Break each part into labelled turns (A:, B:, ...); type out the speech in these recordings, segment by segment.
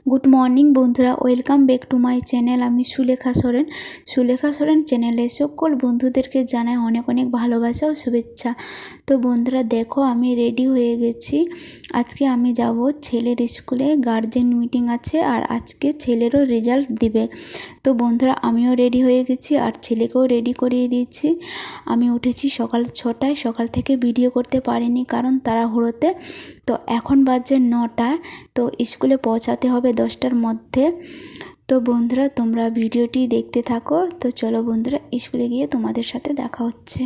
A: Good morning বন্ধুরা, welcome back to my channel. আমি সুলেখা সোরেন চ্যানেলে সকল বন্ধুদেরকে জানাই অনেক অনেক ভালোবাসা ও শুভেচ্ছা। তো বন্ধুরা দেখো, আমি রেডি হয়ে গেছি। আজকে আমি যাব ছেলের স্কুলে, গার্জেন মিটিং আছে আর আজকে ছেলেরও রেজাল্ট দিবে। তো বন্ধুরা আমিও রেডি হয়ে গেছি আর ছেলেকেও রেডি করিয়ে দিয়েছি। আমি উঠেছি সকাল 6টায়, সকাল থেকে ভিডিও করতে পারিনি কারণ তাড়াহুড়োতে। তো এখন বাজে 9টা, তো স্কুলে পৌঁছাতে হবে 10টার মধ্যে। তো বন্ধুরা তোমরা ভিডিওটি দেখতে থাকো। তো চলো বন্ধুরা, স্কুলে গিয়ে তোমাদের সাথে দেখা হচ্ছে।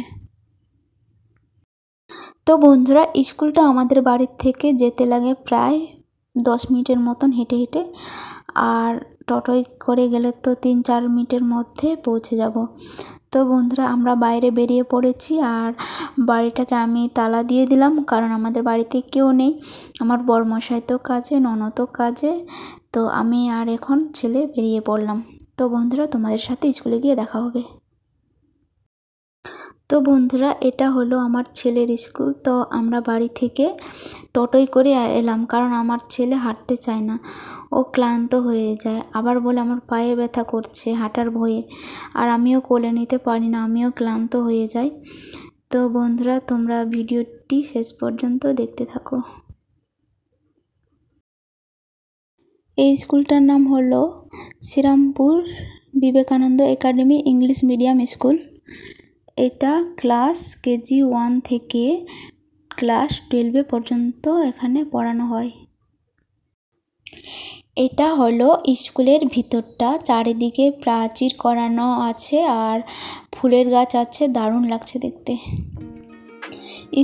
A: তো বন্ধুরা স্কুলটা আমাদের বাড়ির থেকে যেতে লাগে প্রায় 10 মিনিটের মতন হেঁটে হেঁটে, আর টোটোয় করে গেলে তো 3-4 মিনিটের মধ্যে পৌঁছে যাব। তো বন্ধুরা আমরা বাইরে বেরিয়ে পড়েছি আর বাড়িটাকে আমি তালা দিয়ে দিলাম কারণ আমাদের বাড়িতে কেউ নেই। আমার বরমশাই তো কাজে, ননদও কাজে, তো আমি আর এখন ছেলে বেরিয়ে পড়লাম। তো বন্ধুরা তোমাদের সাথে স্কুলে গিয়ে দেখা হবে। তো বন্ধুরা এটা হলো আমার ছেলের স্কুল। তো আমরা বাড়ি থেকে টোটোয় করে এলাম কারণ আমার ছেলে হাঁটতে চায় না, ও ক্লান্ত হয়ে যায়, আবার বলে আমার পায়ে ব্যথা করছে হাঁটার ভয়ে, আর আমিও কোলে নিতে পারি না, আমিও ক্লান্ত হয়ে যাই। তো বন্ধুরা তোমরা ভিডিওটি শেষ পর্যন্ত দেখতে থাকো। এই স্কুলটার নাম হলো Shrirampur Vivekananda academy English medium school. এটা ক্লাস কেজি 1 থেকে ক্লাস 12 পর্যন্ত এখানে পড়ানো হয়। এটা হলো স্কুলের ভিতরটা, চারিদিকে প্রাচীর করানো আছে আর ফুলের গাছ আছে, দারুণ লাগছে দেখতে।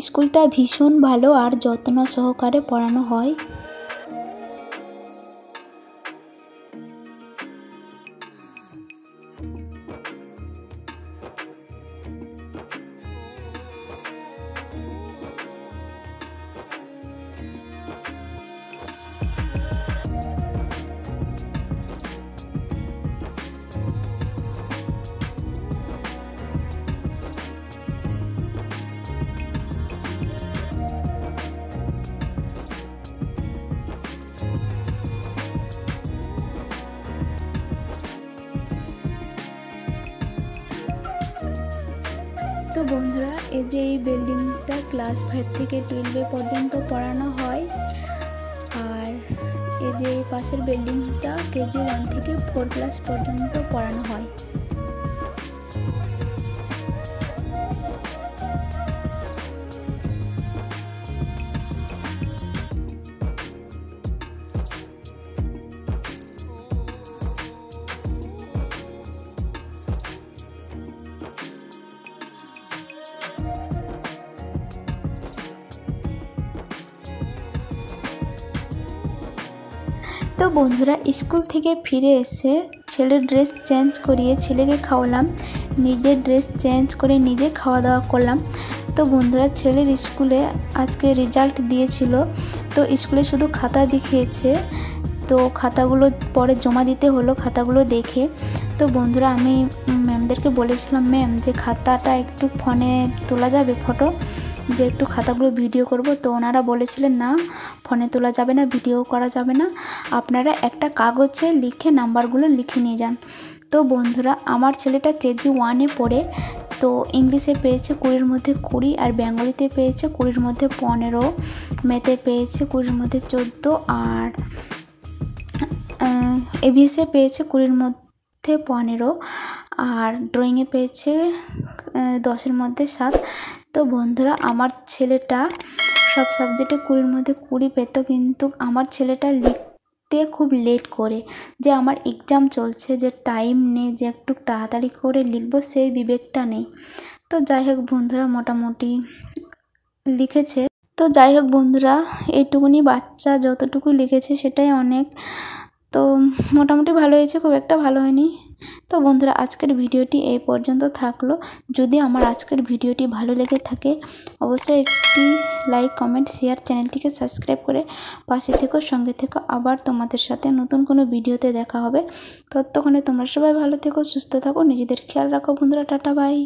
A: স্কুলটা ভীষণ ভালো আর যত্ন সহকারে পড়ানো হয়। তো বন্ধুরা এই যে এই বিল্ডিংটা ক্লাস 5 থেকে 12 পর্যন্ত পড়ানো হয়, আর এই যে এই পাশের বিল্ডিংটা কেজি 1 থেকে 4 ক্লাস পর্যন্ত পড়ানো হয়। তো বন্ধুরা স্কুল থেকে ফিরে এসে ছেলের ড্রেস চেঞ্জ করিয়ে ছেলেকে খাওয়ালাম, নিজের ড্রেস চেঞ্জ করে নিজে খাওয়া দাওয়া করলাম। তো বন্ধুরা ছেলের স্কুলে আজকে রেজাল্ট দিয়েছিল, তো স্কুলে শুধু খাতা দেখিয়েছে, তো খাতাগুলো পরে জমা দিতে হলো খাতাগুলো দেখে। তো বন্ধুরা আমি ম্যামদেরকে বলেছিলাম, ম্যাম যে খাতাটা একটু ফোনে তোলা যাবে ফটো, যে একটু খাতাগুলো ভিডিও করব। তো ওনারা বলেছিলেন না, ফোনে তোলা যাবে না, ভিডিও করা যাবে না, আপনারা একটা কাগজে লিখে নাম্বারগুলো লিখে নিয়ে যান। তো বন্ধুরা আমার ছেলেটা কেজি 1-এ পড়ে, তো ইংলিশে পেয়েছে 20-এর মধ্যে 20, আর বেঙ্গলিতে পেয়েছে 20-এর মধ্যে 15, ম্যাথে পেয়েছে 20-এর মধ্যে 14, আর এভিএসে পেয়েছে 20-এর মধ্যে 15, আর ড্রয়িংয়ে পেয়েছে 10-এর মধ্যে 7। তো বন্ধুরা আমার ছেলেটা সব সাবজেক্টে 20-এর মধ্যে 20 পেত, কিন্তু আমার ছেলেটা লিখতে খুব লেট করে, যে আমার এক্সাম চলছে, যে টাইম নেই যে একটু তাড়াতাড়ি করে লিখবো সেই বিবেকটা নেই। তো যাই হোক বন্ধুরা মোটামুটি লিখেছে। তো যাই হোক বন্ধুরা এইটুকুনি বাচ্চা যতটুকু লিখেছে সেটাই অনেক। তো মোটামুটি ভালো হয়েছে, খুব একটা ভালো হয়নি। তো বন্ধুরা আজকের ভিডিওটি এই পর্যন্ত থাকলো। যদি আমার আজকের ভিডিওটি ভালো লেগে থাকে অবশ্যই একটি লাইক, কমেন্ট, শেয়ার, চ্যানেলটিকে সাবস্ক্রাইব করে পাশে থেকো, সঙ্গে থেকো। আবার তোমাদের সাথে নতুন কোনো ভিডিওতে দেখা হবে। ততক্ষণে তোমরা সবাই ভালো থেকো, সুস্থ থাকো, নিজেদের খেয়াল রাখো বন্ধুরা। Tata bye.